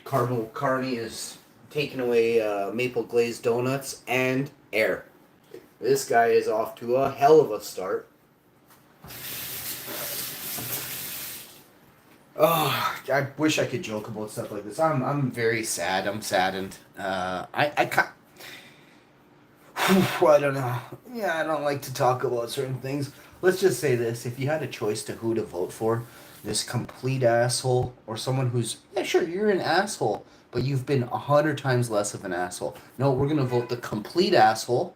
Cardinal Carney is taking away maple glazed donuts and air. This guy is off to a hell of a start. Oh, I wish I could joke about stuff like this. I'm very sad. I'm saddened. I don't know. Yeah, I don't like to talk about certain things. Let's just say this: if you had a choice to who to vote for, this complete asshole or someone who's yeah, sure, you're an asshole, but you've been 100 times less of an asshole. No, we're gonna vote the complete asshole.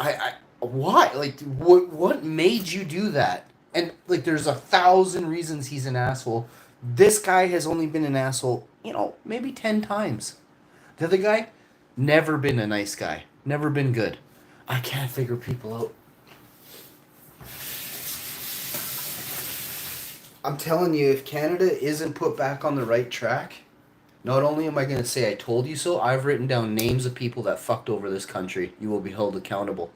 I why? Like, what made you do that? And like, there's 1,000 reasons he's an asshole. This guy has only been an asshole, maybe 10 times. The other guy, never been a nice guy. Never been good. I can't figure people out. I'm telling you, if Canada isn't put back on the right track, not only am I going to say I told you so, I've written down names of people that fucked over this country. You will be held accountable.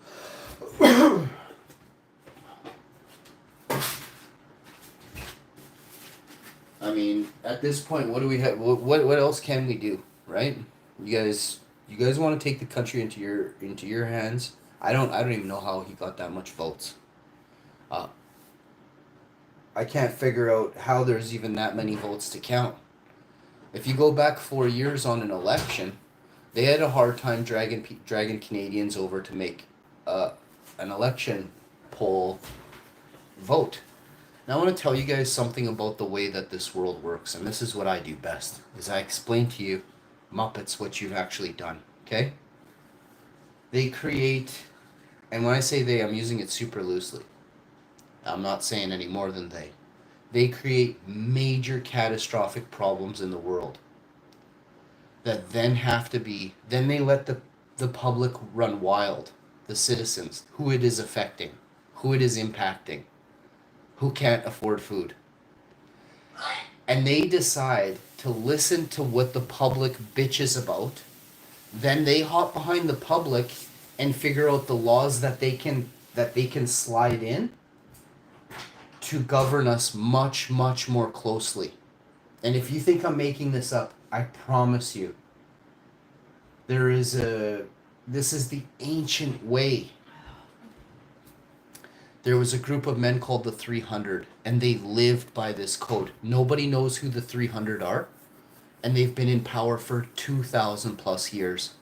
I mean, at this point, what do we have? What else can we do, right? You guys want to take the country into your hands? I don't even know how he got that much votes. Uh, I can't figure out how there's even that many votes to count. If you go back 4 years on an election, they had a hard time dragging Canadians over to make an election poll vote. Now I want to tell you guys something about the way that this world works, and this is what I do best, is I explain to you, Muppets, what you've actually done, okay? They create, and when I say they, I'm using it super loosely. I'm not saying any more than they. They create major catastrophic problems in the world that then they let the public run wild, the citizens, who it is affecting, who it is impacting, who can't afford food. And they decide to listen to what the public bitches about. Then they hop behind the public and figure out the laws that they can slide in to govern us much, much more closely. And if you think I'm making this up, I promise you, this is the ancient way. There was a group of men called the 300, and they lived by this code. Nobody knows who the 300 are, and they've been in power for 2,000 plus years.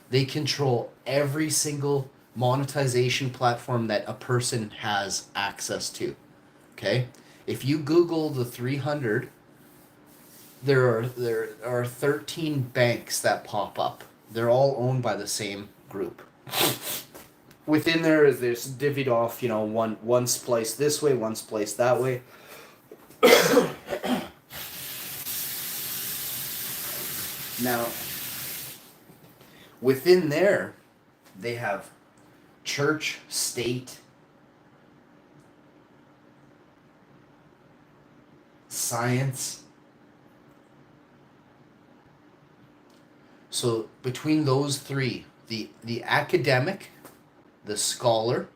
They control every single monetization platform that a person has access to. Okay? If you Google the 300, there are 13 banks that pop up. They're all owned by the same group. Within there's divvied off, one splice this way, one splice that way. Now, within there, they have church, state, science. So between those three, the academic, the scholar,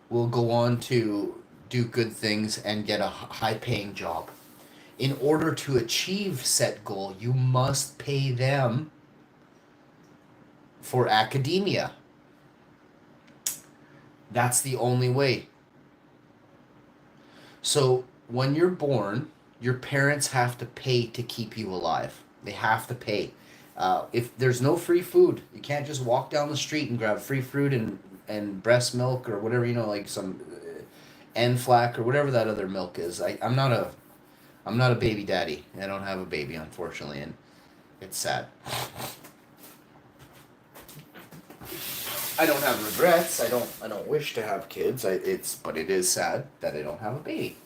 will go on to do good things and get a high-paying job. In order to achieve set goal, you must pay them for academia. That's the only way. So when you're born, your parents have to pay to keep you alive. They have to pay. If there's no free food, you can't just walk down the street and grab free fruit and breast milk or whatever, like some Enflac or whatever that other milk is. I'm not a baby daddy. I don't have a baby, unfortunately, and it's sad. I don't have regrets. I don't wish to have kids. But it is sad that I don't have a baby.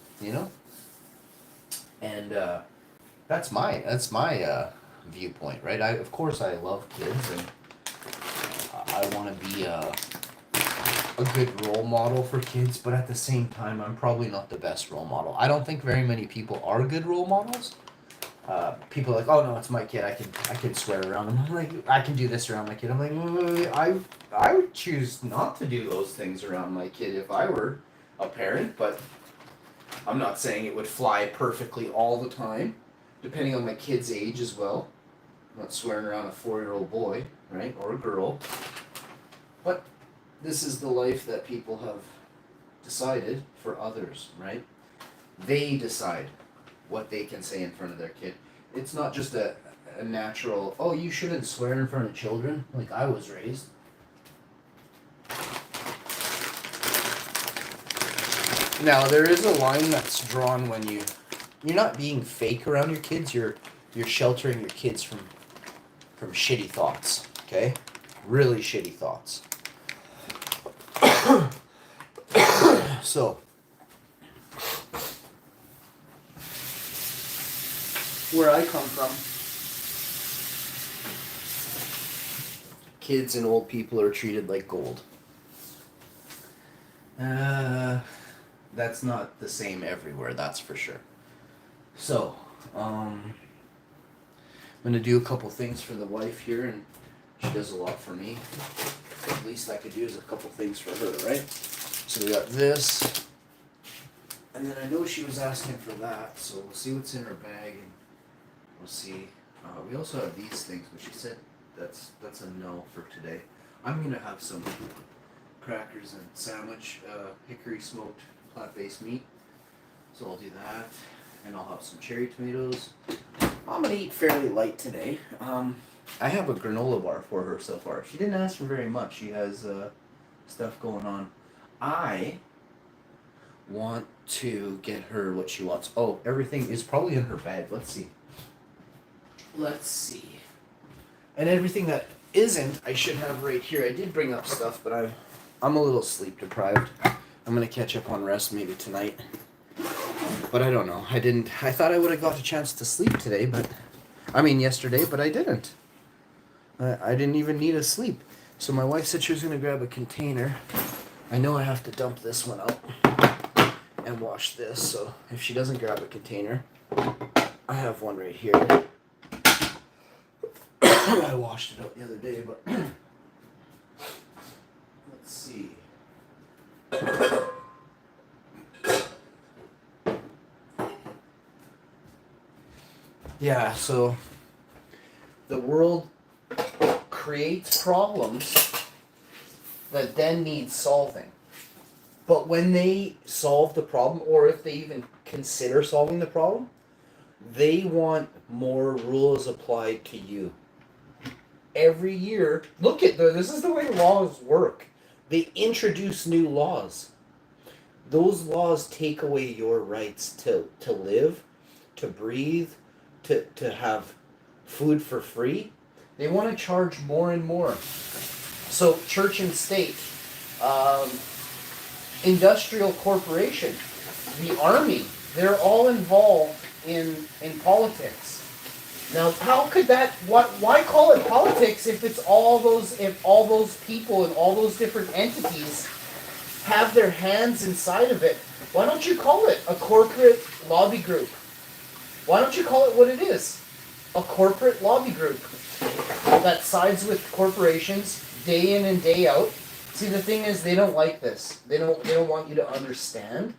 And that's my viewpoint, right? Of course I love kids, and I want to be a good role model for kids, but at the same time, I'm probably not the best role model. I don't think very many people are good role models. People are like, oh no, it's my kid. I can swear around him. I'm like, I can do this around my kid. I'm like, I would choose not to do those things around my kid if I were a parent, but I'm not saying it would fly perfectly all the time. depending on my kid's age as well. I'm not swearing around a 4-year-old boy, right, or a girl. But this is the life that people have decided for others, right? They decide what they can say in front of their kid. It's not just a natural, oh, you shouldn't swear in front of children, like I was raised. Now, there is a line that's drawn when you're not being fake around your kids, you're sheltering your kids from shitty thoughts, okay? Really shitty thoughts. So, where I come from, kids and old people are treated like gold. That's not the same everywhere, that's for sure. So, I'm gonna do a couple things for the wife here, and she does a lot for me. The least I could do is a couple things for her, right? So we got this, and then I know she was asking for that, so we'll see what's in her bag, and we'll see. We also have these things, but she said that's a no for today. I'm gonna have some crackers and sandwich, hickory smoked plant-based meat. So I'll do that, and I'll have some cherry tomatoes. I'm gonna eat fairly light today. I have a granola bar for her so far. She didn't ask for very much. She has stuff going on. I want to get her what she wants. Oh, everything is probably in her bag. Let's see. And everything that isn't, I should have right here. I did bring up stuff, but I'm a little sleep deprived. I'm gonna catch up on rest maybe tonight. But I don't know. I thought I would have got a chance to sleep today, yesterday, but I didn't. I didn't even need a sleep. So my wife said she was gonna grab a container. I know I have to dump this one out and wash this, so if she doesn't grab a container, I have one right here. I washed it out the other day, but let's see. Yeah, so the world creates problems that then need solving. But when they solve the problem, or if they even consider solving the problem, they want more rules applied to you. Every year, this is the way laws work. They introduce new laws. Those laws take away your rights to live, to breathe, to have food for free. They want to charge more and more. So church and state, industrial corporation, the army, they're all involved in politics. Now, how could that? Why call it politics if all those people and all those different entities have their hands inside of it? Why don't you call it a corporate lobby group? Why don't you call it what it is? A corporate lobby group that sides with corporations day in and day out. See, the thing is, they don't like this. They don't want you to understand,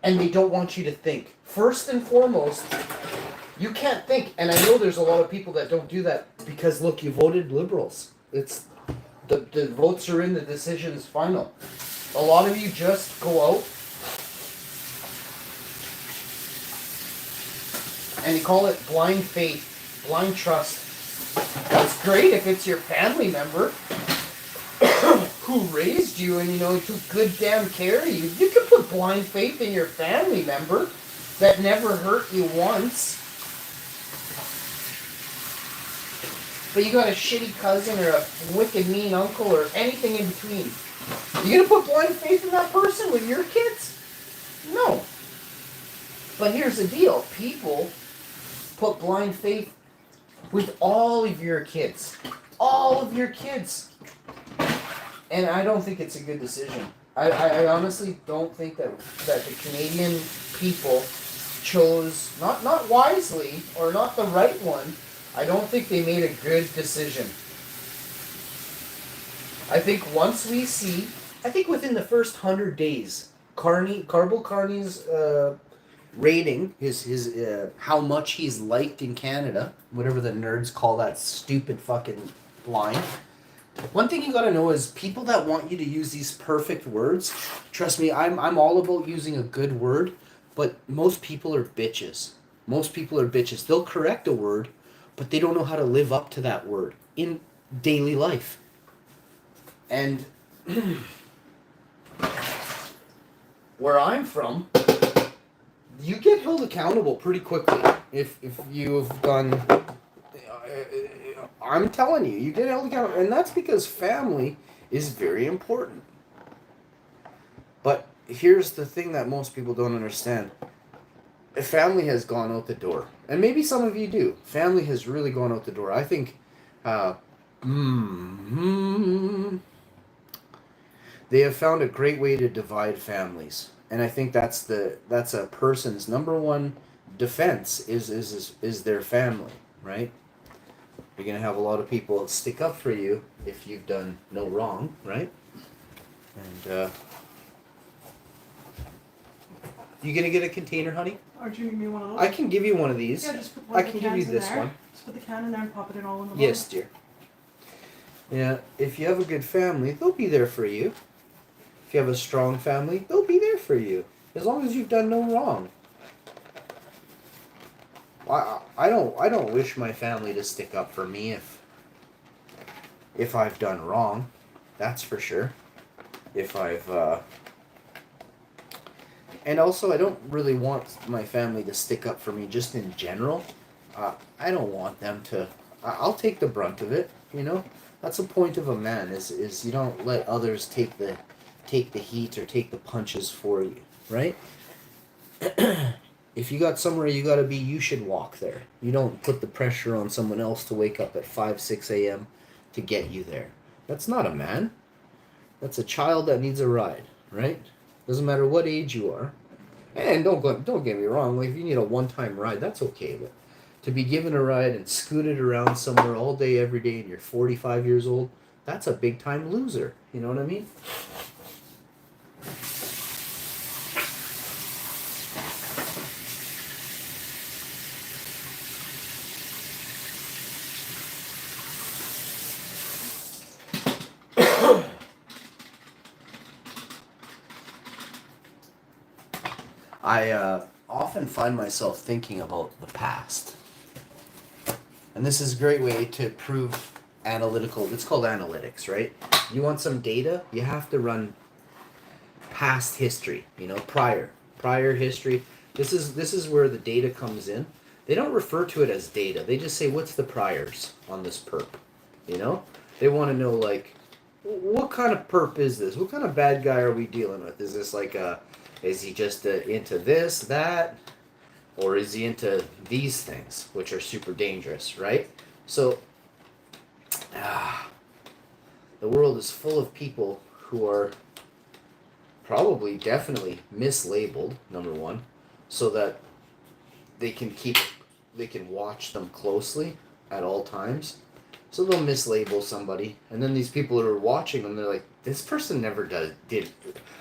and they don't want you to think. First and foremost, you can't think, and I know there's a lot of people that don't do that because, look, you voted Liberals. It's the votes are in, the decision's final. A lot of you just go out and you call it blind faith, blind trust. That's great if it's your family member who raised you and, took good damn care of you. You can put blind faith in your family member that never hurt you once. But you got a shitty cousin or a wicked mean uncle or anything in between. You gonna put blind faith in that person with your kids? No. But here's the deal. People put blind faith with all of your kids. All of your kids. And I don't think it's a good decision. I honestly don't think that the Canadian people chose, not wisely or not the right one, I don't think they made a good decision. I think within the first 100 days, Carbo Carney's rating, his how much he's liked in Canada, whatever the nerds call that stupid fucking line. One thing you gotta know is people that want you to use these perfect words. Trust me, I'm all about using a good word, but most people are bitches. Most people are bitches. They'll correct a word, but they don't know how to live up to that word in daily life. And where I'm from, you get held accountable pretty quickly if you've done. I'm telling you, you get held accountable, and that's because family is very important. But here's the thing that most people don't understand: family has gone out the door, and maybe some of you do. Family has really gone out the door. I think. They have found a great way to divide families, and I think that's a person's number one defense is their family, right? You're gonna have a lot of people stick up for you if you've done no wrong, right? And you gonna get a container, honey? Or do you give me one of those? I can give you one of these. Yeah, just put one I of the can give you cans in this there. one. Just put the can in there and pop it in all in the bowl. Yes, dear. Yeah, if you have a good family, they'll be there for you. If you have a strong family, they'll be there for you. As long as you've done no wrong. I don't wish my family to stick up for me if I've done wrong. That's for sure. If I've and also I don't really want my family to stick up for me just in general. I don't want them to. I'll take the brunt of it, you know? That's the point of a man is you don't let others take the heat or take the punches for you, right? If you got somewhere you gotta be, you should walk there. You don't put the pressure on someone else to wake up at 5, 6 a.m. to get you there. That's not a man. That's a child that needs a ride, right? Doesn't matter what age you are. And don't get me wrong, like if you need a one-time ride, that's okay, but to be given a ride and scooted around somewhere all day, every day, and you're 45 years old, that's a big-time loser. You know what I mean? I often find myself thinking about the past. And this is a great way to prove analytical. It's called analytics, right? You want some data, you have to run past history, prior history. This is where the data comes in. They don't refer to it as data. They just say, what's the priors on this perp? They want to know, like, what kind of perp is this? What kind of bad guy are we dealing with? Is this like is he just into this, that? Or is he into these things, which are super dangerous, right? So, the world is full of people who are probably definitely mislabeled, number one, so that they can watch them closely at all times. So they'll mislabel somebody, and then these people who are watching them, they're like, this person never did.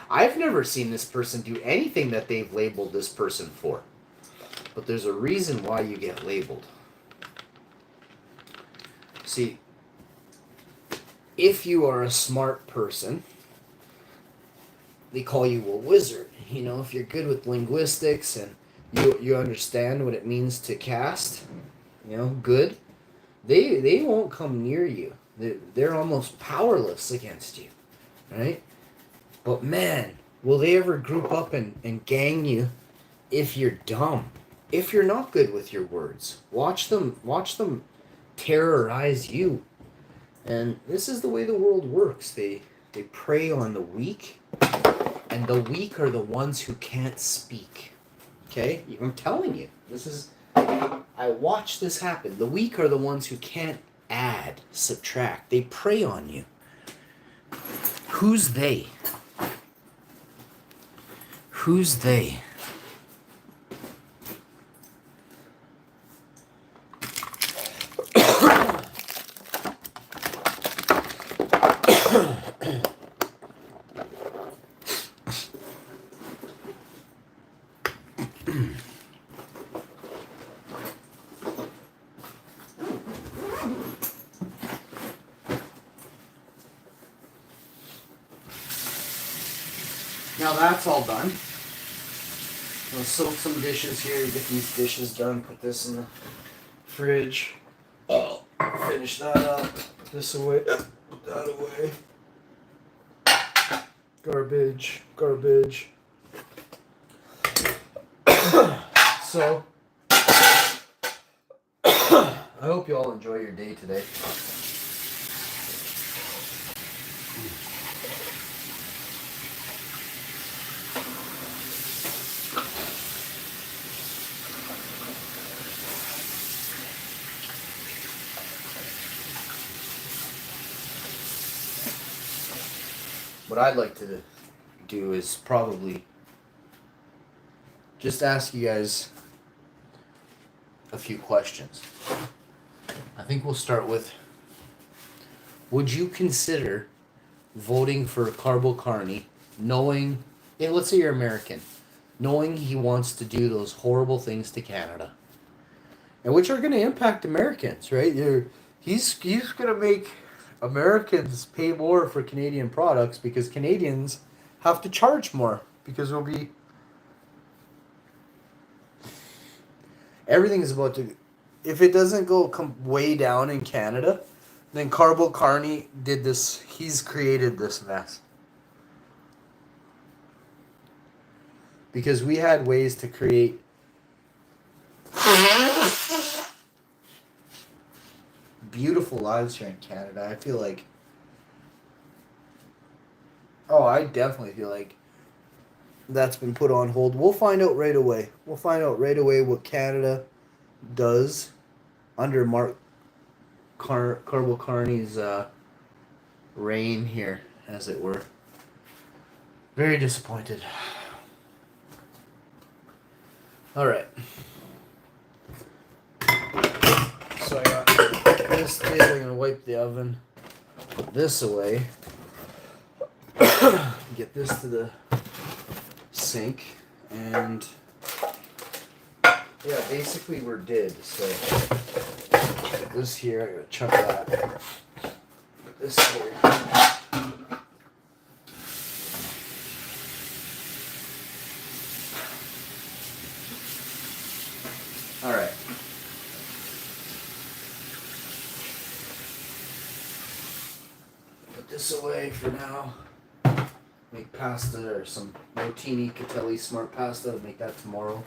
I've never seen this person do anything that they've labeled this person for. But there's a reason why you get labeled. See, if you are a smart person, they call you a wizard. If you're good with linguistics and you understand what it means to cast, good, they won't come near you. They're almost powerless against you, right? But man, will they ever group up and gang you if you're dumb? If you're not good with your words, watch them terrorize you. And this is the way the world works. They prey on the weak, and the weak are the ones who can't speak. Okay? I'm telling you. I watch this happen. The weak are the ones who can't add, subtract. They prey on you. Who's they? Who's they? now that's all done. I'll soak some dishes here, get these dishes done, put this in the fridge. Finish that up, put this away, put that away. Garbage. So, I hope you all enjoy your day today. What I'd like to do is probably just ask you guys a few questions. I think we'll start with, would you consider voting for Carbo Carney knowing, let's say you're American, knowing he wants to do those horrible things to Canada, and which are going to impact Americans, right? He's going to make Americans pay more for Canadian products because Canadians have to charge more because everything is about to, if it doesn't go way down in Canada, then Carbo Carney did this, he's created this mess. Because we had ways to create beautiful lives here in Canada. I feel like, I definitely feel like that's been put on hold. We'll find out right away. What Canada does under Carbo Carney's reign here, as it were. Very disappointed. All right. So I got this kid. I'm gonna wipe the oven. Put this away. Get this to the sink, and yeah, basically we're dead. So put this here. I gotta chuck that. Put this here. All right. Put this away for now. Make pasta or some rotini Catelli smart pasta. Make that tomorrow.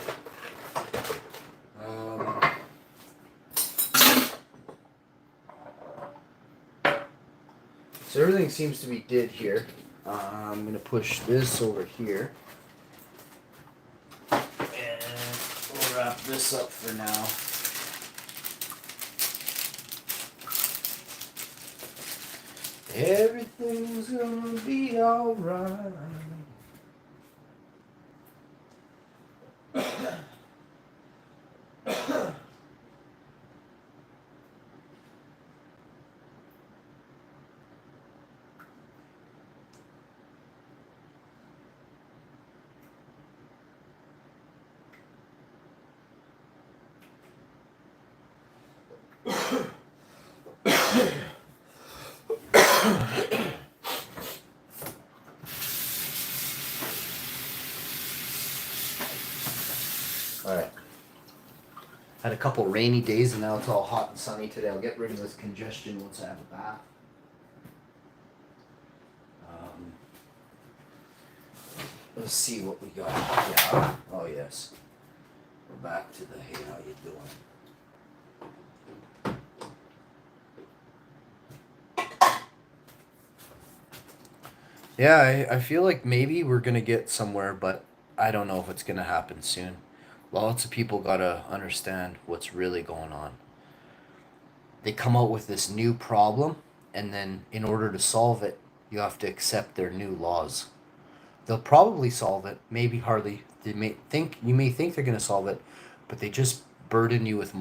So everything seems to be dead here. I'm gonna push this over here, and we'll wrap this up for now. Everything's gonna be alright. Alright. Had a couple rainy days and now it's all hot and sunny today. I'll get rid of this congestion once I have a bath. Let's see what we got. Yeah. Oh yes. We're back to the, hey, how you doing? Yeah, I feel like maybe we're gonna get somewhere, but I don't know if it's gonna happen soon. Lots of people gotta understand what's really going on. They come out with this new problem, and then in order to solve it, you have to accept their new laws. They'll probably solve it, maybe hardly. You may think they're gonna solve it, but they just burden you with more.